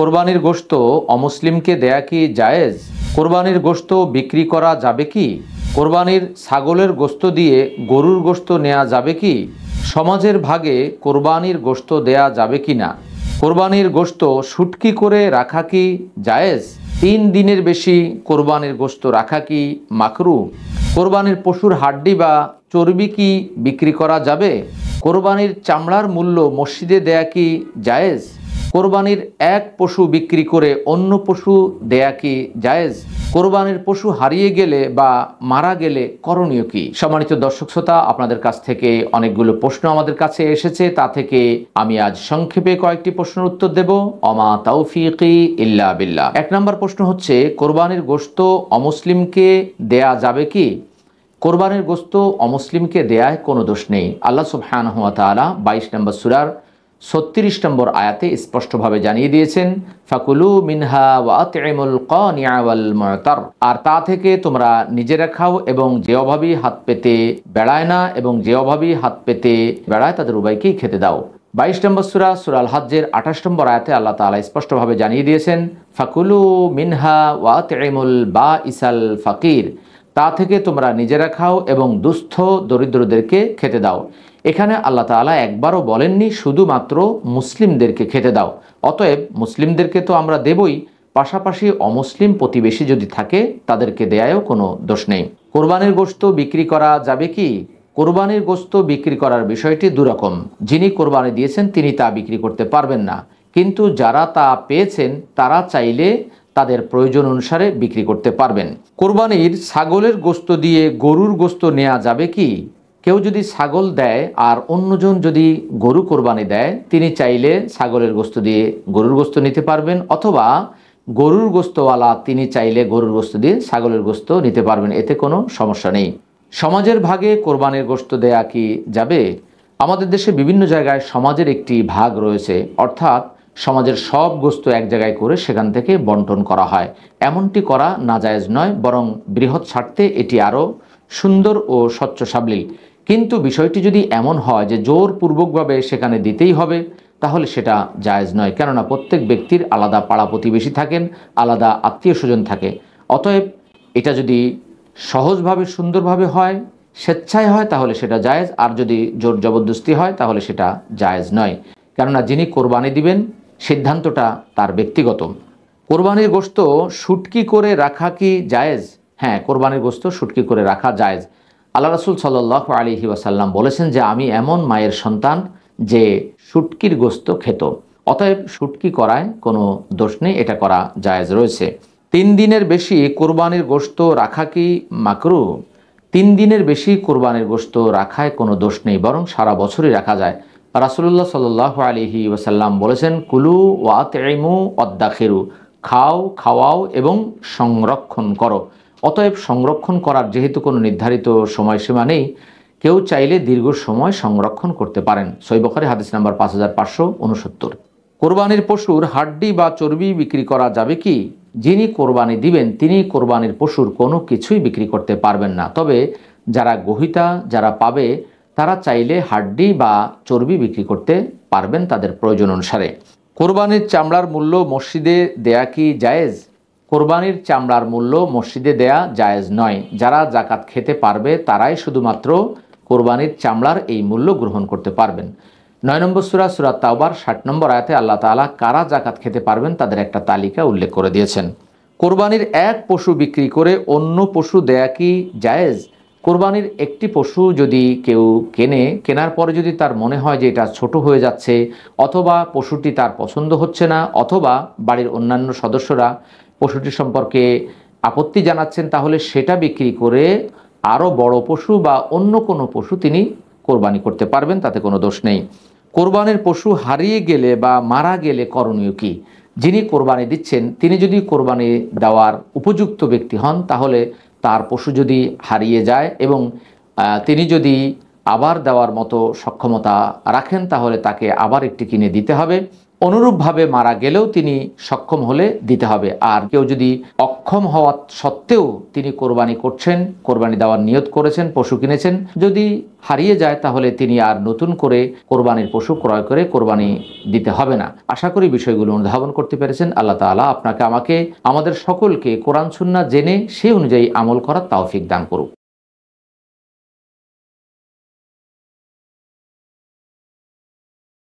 কোরবানির গোশত অমুসলিমকে দেয়া কি জায়েজ? কোরবানির গোশত বিক্রি করা যাবে কি? কোরবানির ছাগলের গোশত দিয়ে গরুর গোশত নেওয়া যাবে কি? সমাজের ভাগে কোরবানির গোশত দেয়া যাবে কি না? কোরবানির গোশত শুটকি করে রাখা কি জায়েজ? 3 দিনের বেশি কোরবানির গোশত রাখা কি মাকরুহ? কোরবানির পশুর হাড্ডি বা চর্বি কি বিক্রি করা যাবে? কোরবানির চামড়ার মূল্য মসজিদে দেয়া কি জায়েজ? কোরবানির এক পশু বিক্রি করে অন্য পশু দেয়া কি জায়েজ? কোরবানির পশু হারিয়ে গেলে বা মারা গেলে করণীয় কি? সম্মানিত দর্শক শ্রোতা, আপনাদের কাছ থেকে অনেকগুলো প্রশ্ন আমাদের কাছে এসেছে। তা থেকে আমি আজ সংক্ষেপে কয়েকটি প্রশ্নের উত্তর দেব। অমা তাওফিকি ইল্লা বিল্লাহ। 1 নম্বর প্রশ্ন হচ্ছে, কোরবানির গোশত অমুসলিমকে দেয়া যাবে কি? কোরবানির গোশত অমুসলিমকে দেয়ায় কোনো দোষ নেই। আল্লাহ সুবহানাহু ওয়া তাআলা 22 নম্বর সূরার 36 নম্বর আয়াতে স্পষ্টভাবে জানিয়ে দিয়েছেন, ফাকুলু মিনহা ওয়া আতইমুল কানিআ ওয়াল মু'তার। আর তা থেকে তোমরা নিজেরা খাও এবং যে অভাবী হাত পেতে বেড়ায় না এবং যে অভাবী হাত পেতে বেড়ায় তাদের উভয়কেই খেতে দাও। 22 নম্বর সূরা আল হজ্জের 28 নম্বর আয়াতে আল্লাহ তাআলা স্পষ্টভাবে জানিয়ে দিয়েছেন, ফাকুলু মিনহা ওয়া আতইমুল বাইসাল ফাকির। তা থেকে তোমরা নিজেরা খাও এবং দুস্থ দরিদ্রদেরকে খেতে দাও। এখানে আল্লাহ তাআলা একবারও বলেননি শুধুমাত্র মুসলিমদেরকে খেতে দাও। অতএব মুসলিমদেরকে তো আমরা দেবই, পাশাপাশি অমুসলিম প্রতিবেশী যদি থাকে তাদেরকে দেয়ায়ও কোনো দোষ নেই। কোরবানির গোশত বিক্রি করা যাবে কি? কোরবানির গোশত বিক্রি করার বিষয়টি দুরকম। যিনি কোরবানি দিয়েছেন তিনি তা বিক্রি করতে পারবেন না, কিন্তু যারা তা পেয়েছেন তারা চাইলে তাদের প্রয়োজন অনুসারে বিক্রি করতে পারবেন। কোরবানির ছাগলের গোশত দিয়ে গরুর গোশত নেওয়া যাবে কি? কেউ যদি ছাগল দেয় আর অন্যজন যদি গরু কোরবানি দেয়, তিনি চাইলে ছাগলের গোশত দিয়ে গরুর গোশত নিতে পারবেন, অথবা গরুর গোশতওয়ালা তিনি চাইলে গরুর গোশত দিয়ে ছাগলের গোশত নিতে পারবেন। এতে কোনো সমস্যা নেই। সমাজের ভাগে কোরবানির গোশত দেয়া কি যাবে? আমাদের দেশে বিভিন্ন জায়গায় সমাজের একটি ভাগ রয়েছে, অর্থাৎ সমাজের সব গোশত এক জায়গায় করে সেখান থেকে বন্টন করা হয়। এমনটি করা নাজায়েজ নয়, বরং বৃহৎ স্বার্থে এটি আরও সুন্দর ও স্বচ্ছ সাবলীল। কিন্তু বিষয়টি যদি এমন হয় যে জোরপূর্বকভাবে সেখানে দিতেই হবে, তাহলে সেটা জায়েজ নয়। কেননা প্রত্যেক ব্যক্তির আলাদা পাড়া প্রতিবেশী থাকেন, আলাদা আত্মীয় স্বজন থাকে। অতএব এটা যদি সহজভাবে সুন্দরভাবে হয়, স্বেচ্ছায় হয়, তাহলে সেটা জায়েজ। আর যদি জোর জবরদস্তি হয় তাহলে সেটা জায়েজ নয়। কেননা যিনি কোরবানি দিবেন সিদ্ধান্তটা তার ব্যক্তিগত। কোরবানির গোশত শুটকি করে রাখা কি জায়েজ? হ্যাঁ, কোরবানির গোশত শুটকি করে রাখা জায়েজ। আল্লাহ রাসূল সাল্লাল্লাহু আলাইহি ওয়াসাল্লাম বলেছেন যে, আমি এমন মায়ের সন্তান যে শুটকির গোশত খেত। অতএব শুটকি করায় কোনো দোষ নেই, এটা করা জায়েজ রয়েছে। 3 দিনের বেশি কোরবানির গোশত রাখা কি মাকরুহ? 3 দিনের বেশি কোরবানির গোশত রাখায় কোনো দোষ নেই, বরং সারা বছরই রাখা যায়। রাসূলুল্লাহ সাল্লাল্লাহু আলাইহি ওয়াসাল্লাম বলেছেন, কুলু ওয়া আতইমু ওয়াদ্দাখিরু। খাও, খাওয়াও এবং সংরক্ষণ করো। অতএব সংরক্ষণ করার যেহেতু কোনো নির্ধারিত সময়সীমা নেই, কেউ চাইলে দীর্ঘ সময় সংরক্ষণ করতে পারেন। সহিহ বুখারী হাদিস নাম্বার 5569। কোরবানির পশুর হাড্ডি বা চর্বি বিক্রি করা যাবে কি? যিনি কোরবানি দিবেন তিনি কোরবানির পশুর কোনো কিছুই বিক্রি করতে পারবেন না। তবে যারা গ্রহীতা, যারা পাবে, তারা চাইলে হাড্ডি বা চর্বি বিক্রি করতে পারবেন তাদের প্রয়োজন অনুসারে। কোরবানির চামড়ার মূল্য মসজিদে দেয়া কি জায়েজ? কোরবানির চামড়ার মূল্য মসজিদে দেয়া জায়েজ নয়। যারা যাকাত খেতে পারবে তারাই শুধুমাত্র কোরবানির চামড়ার এই মূল্য গ্রহণ করতে পারবেন। 9 নম্বর সূরা তাওবার 60 নম্বর আয়াতে আল্লাহ তাআলা কারা যাকাত খেতে পারবেন তাদের একটা তালিকা উল্লেখ করে দিয়েছেন। কোরবানির এক পশু বিক্রি করে অন্য পশু দেয়া কি জায়েজ? কোরবানির একটি পশু যদি কেউ কেনার পরে যদি তার মনে হয় যে এটা ছোট হয়ে যাচ্ছে, অথবা পশুটি তার পছন্দ হচ্ছে না, অথবা বাড়ির অন্যান্য সদস্যরা পশুটি সম্পর্কে আপত্তি জানাচ্ছেন, তাহলে সেটা বিক্রি করে আরও বড় পশু বা অন্য কোনো পশু তিনি কোরবানি করতে পারবেন, তাতে কোনো দোষ নেই। কোরবানির পশু হারিয়ে গেলে বা মারা গেলে করণীয় কি? যিনি কোরবানি দিচ্ছেন তিনি যদি কোরবানি দেওয়ার উপযুক্ত ব্যক্তি হন, তাহলে তার পশু যদি হারিয়ে যায় এবং তিনি যদি আবার দেওয়ার মতো সক্ষমতা রাখেন, তাহলে তাকে আবার একটি কিনে দিতে হবে। অনুরূপভাবে মারা গেলেও তিনি সক্ষম হলে দিতে হবে। আর কেউ যদি অক্ষম হওয়া সত্ত্বেও তিনি কোরবানি করছেন, কোরবানি দেওয়ার নিয়ত করেছেন, পশু কিনেছেন, যদি হারিয়ে যায় তাহলে তিনি আর নতুন করে কোরবানির পশু ক্রয় করে কোরবানি দিতে হবে না। আশা করি বিষয়গুলো অনুধাবন করতে পেরেছেন। আল্লাহ তাআলা আপনাকে, আমাকে, আমাদের সকলকে কোরআন সুন্নাহ জেনে সে অনুযায়ী আমল করার তৌফিক দান করুক।